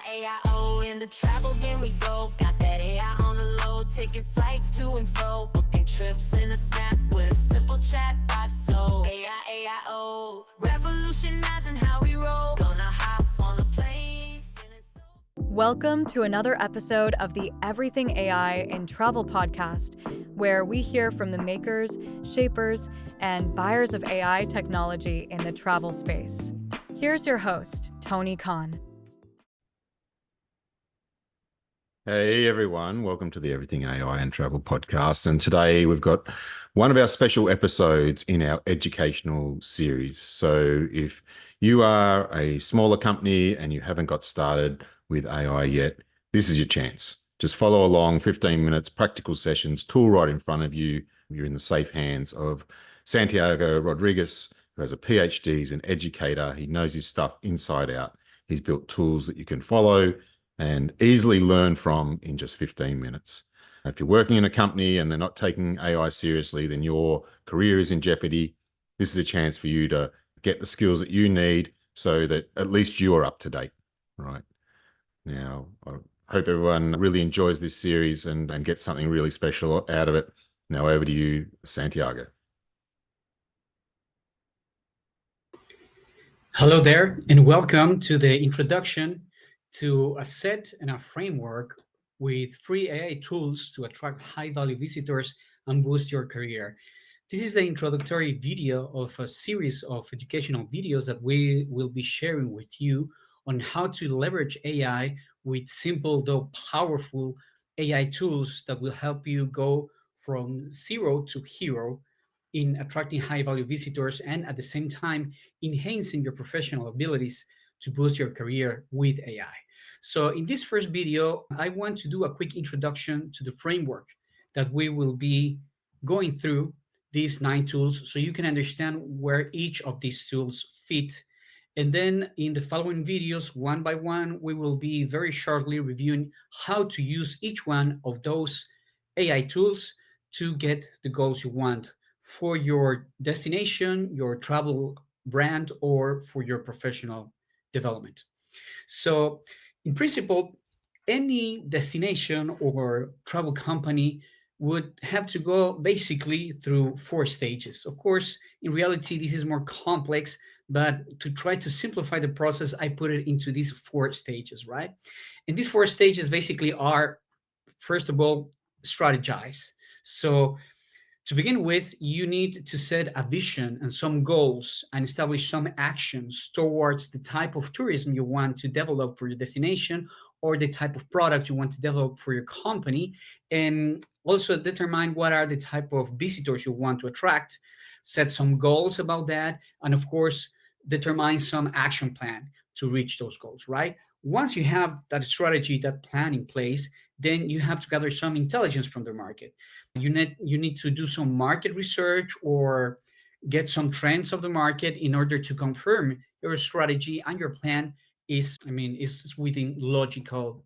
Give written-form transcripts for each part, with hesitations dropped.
AI, in the travel, here we go. Got that AI on the low, taking flights to and fro, booking trips in a snap with a simple chatbot flow. AI, revolutionizing how we roll. Gonna hop on a plane, feeling so. Welcome to another episode of the Everything AI in Travel podcast, where we hear from the makers, shapers, and buyers of AI technology in the travel space. Here's your host, Tony Khan. Hey everyone, welcome to the Everything AI and Travel podcast. And today we've got one of our special episodes in our educational series. So if you are a smaller company and you haven't got started with AI yet, this is your chance. Just follow along, 15 minutes, practical sessions, tool right in front of you. You're in the safe hands of Santiago Rodriguez, who has a PhD, he's an educator. He knows his stuff inside out. He's built tools that you can follow and easily learn from in just 15 minutes. If you're working in a company and they're not taking AI seriously, then your career is in jeopardy. This is a chance for you to get the skills that you need so that at least you are up to date, right? Now, I hope everyone really enjoys this series and gets something really special out of it. Now over to you, Santiago. Hello there, and welcome to the introduction to a set and a framework with free AI tools to attract high-value visitors and boost your career. This is the introductory video of a series of educational videos that we will be sharing with you on how to leverage AI with simple though powerful AI tools that will help you go from zero to hero in attracting high-value visitors and at the same time enhancing your professional abilities to boost your career with AI. So in this first video, I want to do a quick introduction to the framework that we will be going through these 9 tools so you can understand where each of these tools fit. And then in the following videos, one by one, we will be very shortly reviewing how to use each one of those AI tools to get the goals you want for your destination, your travel brand, or for your professional development. So, in principle, any destination or travel company would have to go basically through 4 stages. Of course, in reality, this is more complex, but to try to simplify the process, I put it into these 4 stages, right? And these 4 stages basically are, first of all, strategize. So, to begin with, you need to set a vision and some goals and establish some actions towards the type of tourism you want to develop for your destination or the type of product you want to develop for your company. And also determine what are the type of visitors you want to attract, set some goals about that, and of course, determine some action plan to reach those goals, right? Once you have that strategy, that plan in place, then you have to gather some intelligence from the market. You need to do some market research or get some trends of the market in order to confirm your strategy and your plan is within logical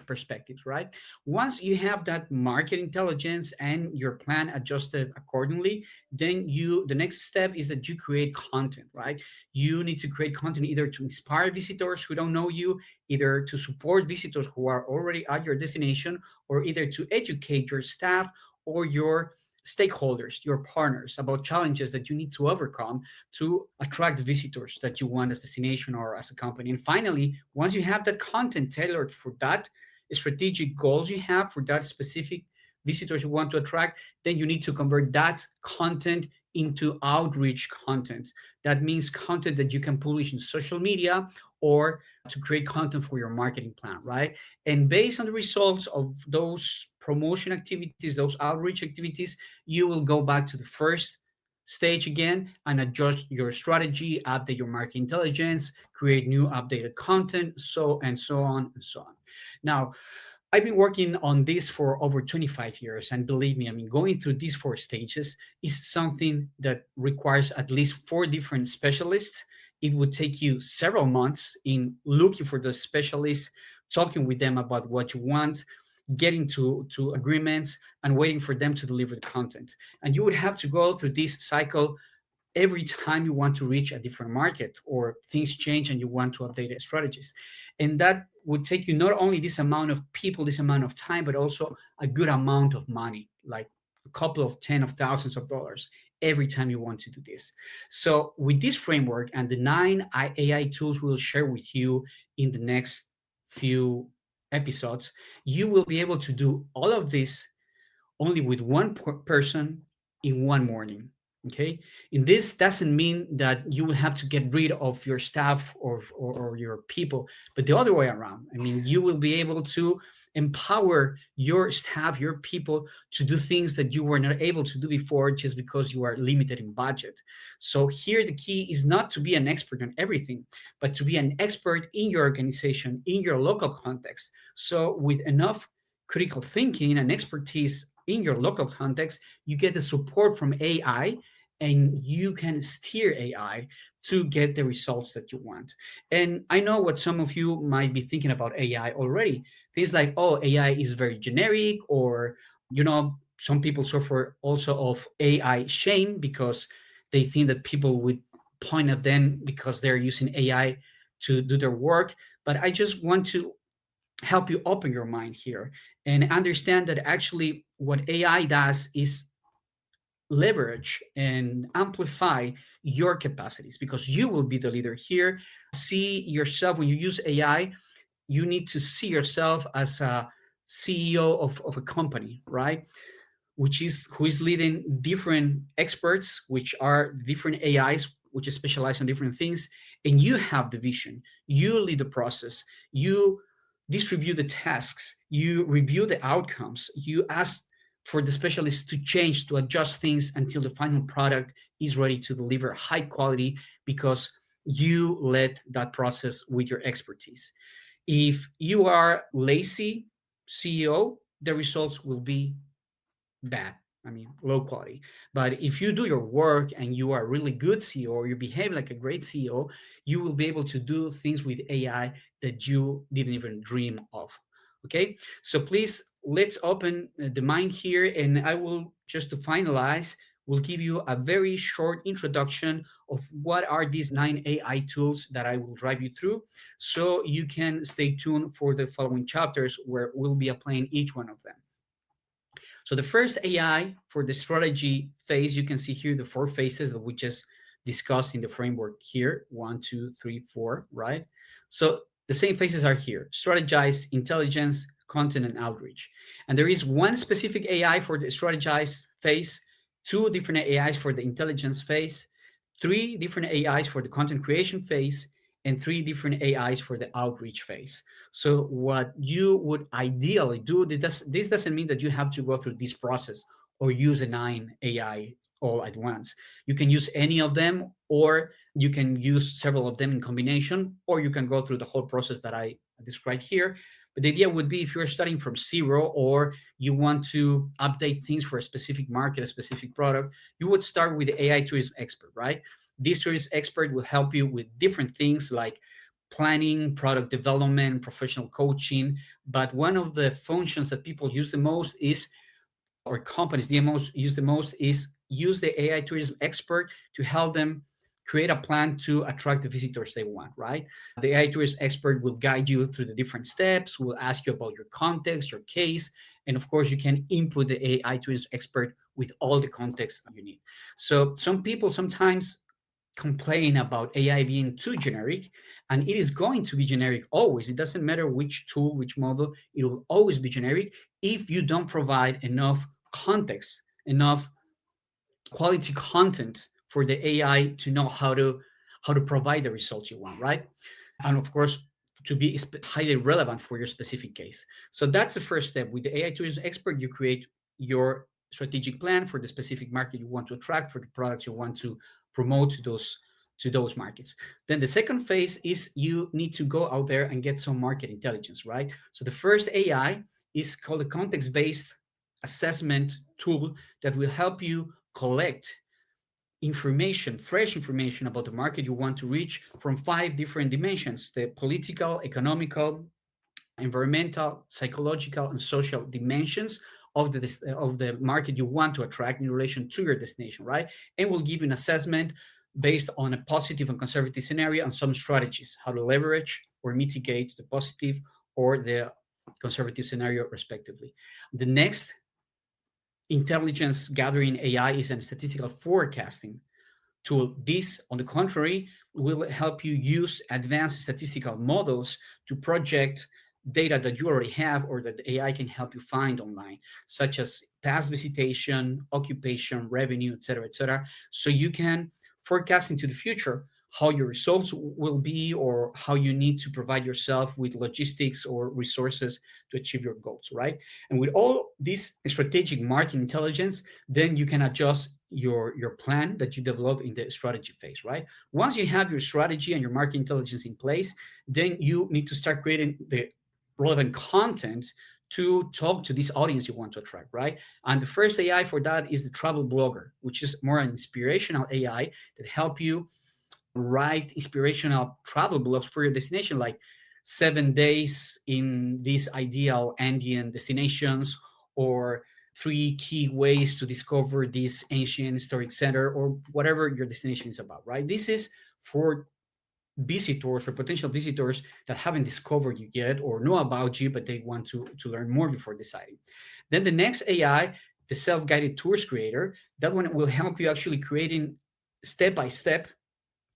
perspectives, right? Once you have that market intelligence and your plan adjusted accordingly, then the next step is that you create content, right? You need to create content either to inspire visitors who don't know you, either to support visitors who are already at your destination, or either to educate your staff or your stakeholders, your partners, about challenges that you need to overcome to attract visitors that you want as a destination or as a company. And finally, once you have that content tailored for that strategic goals you have for that specific visitors you want to attract, then you need to convert that content into outreach content. That means content that you can publish in social media or to create content for your marketing plan, right? And based on the results of those promotion activities, those outreach activities, you will go back to the first stage again and adjust your strategy, update your market intelligence, create new updated content, so and so on and so on. Now, I've been working on this for over 25 years, and believe me, going through these 4 stages is something that requires at least 4 different specialists. It would take you several months in looking for the specialists, talking with them about what you want, getting to agreements, and waiting for them to deliver the content. And you would have to go through this cycle every time you want to reach a different market or things change and you want to update strategies. And that would take you not only this amount of people, this amount of time, but also a good amount of money, like a couple of ten of thousands of dollars every time you want to do this. So with this framework and the AI tools we'll share with you in the next few episodes, you will be able to do all of this only with one person in one morning. Okay, and this doesn't mean that you will have to get rid of your staff or your people, but the other way around. I mean, you will be able to empower your staff, your people, to do things that you were not able to do before just because you are limited in budget. So here the key is not to be an expert on everything, but to be an expert in your organization, in your local context. So with enough critical thinking and expertise in your local context, you get the support from AI, and you can steer AI to get the results that you want. And I know what some of you might be thinking about AI already. Things like, oh, AI is very generic, or, some people suffer also of AI shame because they think that people would point at them because they're using AI to do their work. But I just want to help you open your mind here and understand that actually what AI does is leverage and amplify your capacities, because you will be the leader here. See yourself when you use AI, you need to see yourself as a CEO of a company, right? Which is who is leading different experts, which are different AIs, which is specialized in different things. And you have the vision, you lead the process, you distribute the tasks, you review the outcomes, you ask for the specialists to change, to adjust things until the final product is ready to deliver high quality, because you led that process with your expertise. If you are lazy CEO, the results will be bad. I mean, low quality. But if you do your work and you are a really good CEO, or you behave like a great CEO, you will be able to do things with AI that you didn't even dream of. Okay, so please, let's open the mind here, and I will, just to finalize, will give you a very short introduction of what are these 9 AI tools that I will drive you through, so you can stay tuned for the following chapters where we'll be applying each one of them. So the first AI for the strategy phase, you can see here the 4 phases that we just discussed in the framework here, 1, 2, 3, 4, right? So the same phases are here: strategize, intelligence, content, and outreach. And there is one specific AI for the strategize phase, 2 different AIs for the intelligence phase, 3 different AIs for the content creation phase, and 3 different AIs for the outreach phase. So what you would ideally do, this doesn't mean that you have to go through this process or use a 9 AI all at once. You can use any of them, or you can use several of them in combination, or you can go through the whole process that I described here. But the idea would be, if you're starting from zero, or you want to update things for a specific market, a specific product, you would start with the AI tourism expert, right? This tourism expert will help you with different things like planning, product development, professional coaching. But one of the functions that people use the most is, or companies use the most, is use the AI tourism expert to help them create a plan to attract the visitors they want, right? The AI tourism expert will guide you through the different steps, will ask you about your context, your case, and of course, you can input the AI tourism expert with all the context you need. So some people sometimes complain about AI being too generic, and it is going to be generic always. It doesn't matter which tool, which model, it will always be generic if you don't provide enough context, enough quality content for the AI to know how to provide the results you want, right? And of course, to be highly relevant for your specific case. So that's the first step. With the AI tourism expert, you create your strategic plan for the specific market you want to attract, for the products you want to promote to those markets. Then the second phase is, you need to go out there and get some market intelligence, right? So the first AI is called a context-based assessment tool that will help you collect information, fresh information about the market you want to reach from 5 different dimensions: the political, economical, environmental, psychological, and social dimensions of the market you want to attract in relation to your destination, right? And will give you an assessment based on a positive and conservative scenario and some strategies, how to leverage or mitigate the positive or the conservative scenario, respectively. The next intelligence gathering AI is a statistical forecasting tool. This, on the contrary, will help you use advanced statistical models to project data that you already have or that the AI can help you find online, such as past visitation, occupation, revenue, et cetera, so you can forecast into the future how your results will be or how you need to provide yourself with logistics or resources to achieve your goals, right? And with all this strategic market intelligence, then you can adjust your plan that you develop in the strategy phase, right? Once you have your strategy and your market intelligence in place, then you need to start creating the relevant content to talk to this audience you want to attract, right? And the first AI for that is the travel blogger, which is more an inspirational AI that help you write inspirational travel blogs for your destination, like 7 days in these ideal Andean destinations, or 3 key ways to discover this ancient historic center, or whatever your destination is about, right? This is for visitors or potential visitors that haven't discovered you yet or know about you, but they want to learn more before deciding. Then the next AI, the self-guided tours creator, that one will help you actually creating step-by-step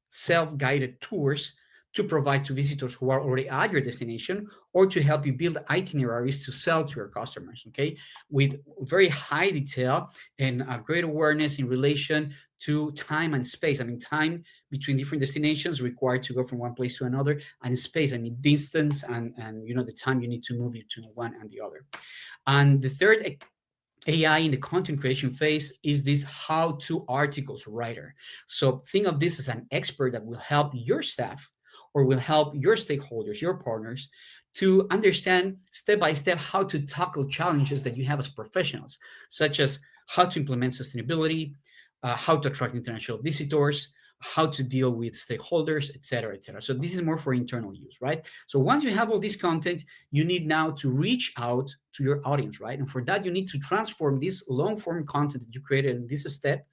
self-guided tours to provide to visitors who are already at your destination, or to help you build itineraries to sell to your customers, okay, with very high detail and a great awareness in relation to time and space. I mean, time between different destinations required to go from one place to another, and space, I mean, distance and the time you need to move between one and the other. And the third AI in the content creation phase is this how-to articles writer. So think of this as an expert that will help your staff or will help your stakeholders, your partners, to understand step by step how to tackle challenges that you have as professionals, such as how to implement sustainability, how to attract international visitors, how to deal with stakeholders, et cetera, et cetera. So this is more for internal use, right? So once you have all this content, you need now to reach out to your audience, right? And for that, you need to transform this long form content that you created in this step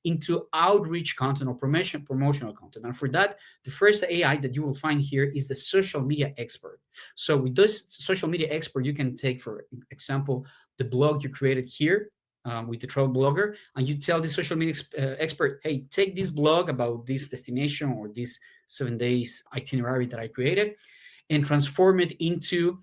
into outreach content or promotional content. And for that, the first AI that you will find here is the social media expert. So with this social media expert, you can take, for example, the blog you created here with the travel blogger, and you tell the social media expert, hey, take this blog about this destination or this 7 days itinerary that I created and transform it into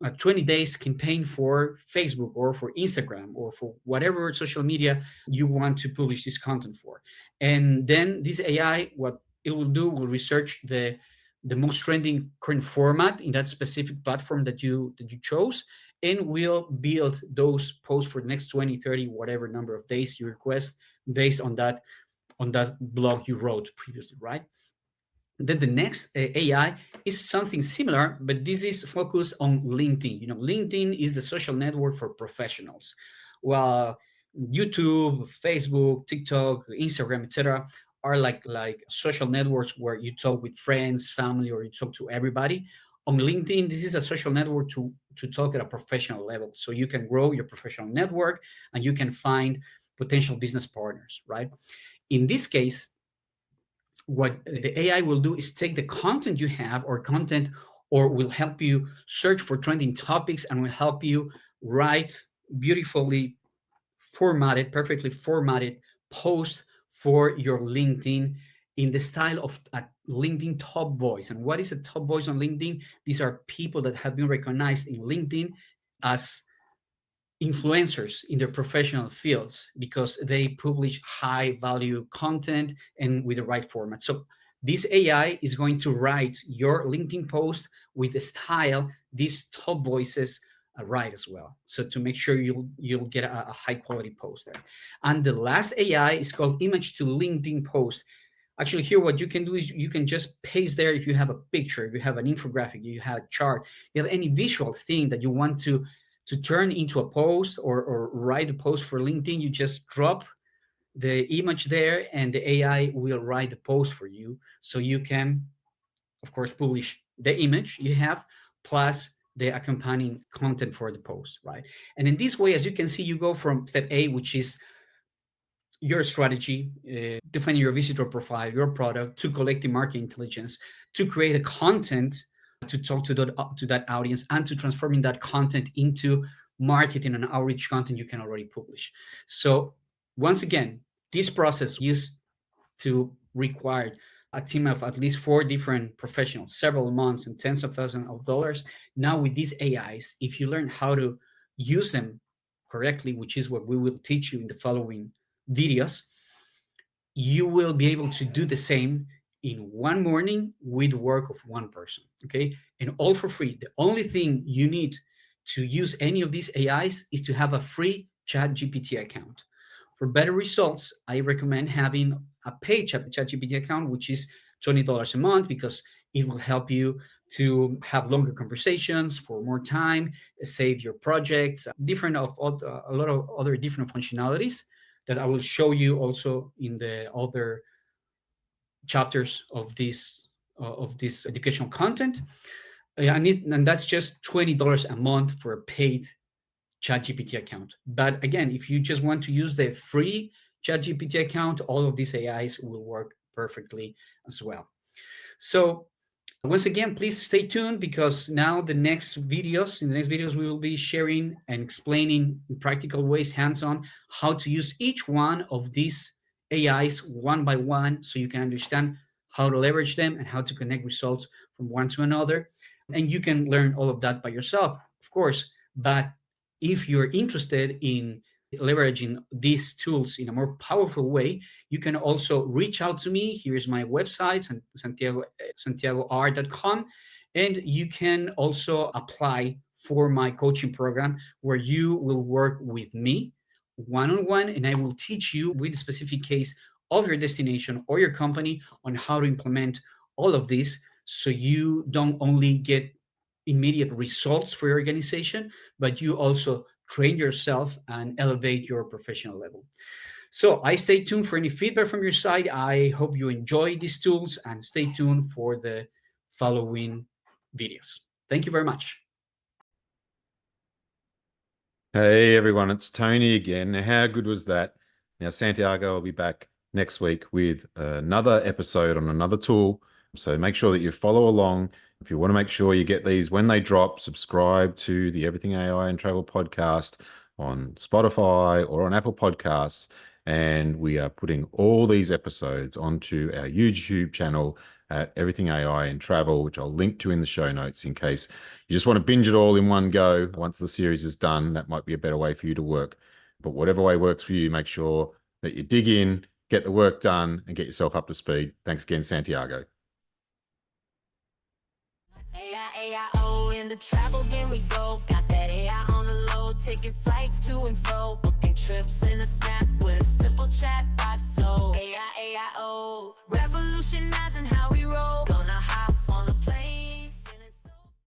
a 20 days campaign for Facebook or for Instagram or for whatever social media you want to publish this content for. And then this AI, what it will do, will research the most trending current format in that specific platform that you chose, and will build those posts for the next 20, 30, whatever number of days you request, based on that blog you wrote previously, right? Then the next AI is something similar, but this is focused on LinkedIn. LinkedIn is the social network for professionals. While YouTube, Facebook, TikTok, Instagram, etc., are like social networks where you talk with friends, family, or you talk to everybody. On LinkedIn, this is a social network to talk at a professional level. So you can grow your professional network and you can find potential business partners, right? In this case, what the AI will do is take the content you have or will help you search for trending topics and will help you write beautifully formatted, perfectly formatted posts for your LinkedIn in the style of a LinkedIn top voice. And what is a top voice on LinkedIn? These are people that have been recognized in LinkedIn as influencers in their professional fields because they publish high value content and with the right format. So this AI is going to write your LinkedIn post with the style these top voices write as well. So to make sure you'll get a high quality post there. And the last AI is called image to LinkedIn post. Actually, here what you can do is you can just paste there if you have a picture, if you have an infographic, you have a chart, you have any visual thing that you want to turn into a post or write a post for LinkedIn. You just drop the image there and the AI will write the post for you. So you can, of course, publish the image you have plus the accompanying content for the post, right? And in this way, as you can see, you go from step A, which is your strategy, defining your visitor profile, your product, to collecting market intelligence, to create a content to talk to that audience and to transforming that content into marketing and outreach content you can already publish. So once again, this process used to require a team of at least 4 different professionals, several months, and tens of thousands of dollars. Now with these AIs, if you learn how to use them correctly, which is what we will teach you in the following videos, you will be able to do the same in one morning with the work of one person. Okay, and all for free. The only thing you need to use any of these AIs is to have a free chat gpt account. For better results, I recommend having a paid ChatGPT account, which is $20 a month, because it will help you to have longer conversations for more time, save your projects, different a lot of other different functionalities that I will show you also in the other chapters of this educational content. And that's just $20 a month for a paid ChatGPT account. But again, if you just want to use the free ChatGPT account, all of these AIs will work perfectly as well. So once again, please stay tuned, because now in the next videos, we will be sharing and explaining in practical ways, hands-on, how to use each one of these AIs one by one, so you can understand how to leverage them and how to connect results from one to another. And you can learn all of that by yourself, of course. But if you're interested in leveraging these tools in a more powerful way, you can also reach out to me. Here's my website, santiagor.com, and you can also apply for my coaching program, where you will work with me one-on-one, and I will teach you with a specific case of your destination or your company on how to implement all of this, so you don't only get immediate results for your organization, but you also train yourself and elevate your professional level. So I stay tuned for any feedback from your side. I hope you enjoy these tools, and stay tuned for the following videos. Thank you very much. Hey everyone, it's Tony again. Now, how good was that? Now, Santiago will be back next week with another episode on another tool. So make sure that you follow along. If you want to make sure you get these when they drop, subscribe to the Everything AI and Travel podcast on Spotify or on Apple Podcasts. And we are putting all these episodes onto our YouTube channel at Everything AI and Travel, which I'll link to in the show notes in case you just want to binge it all in one go. Once the series is done, that might be a better way for you to work. But whatever way works for you, make sure that you dig in, get the work done, and get yourself up to speed. Thanks again, Santiago. AI, in the travel game we go. Got that AI on the low, taking flights to and fro, booking trips in a snap with a simple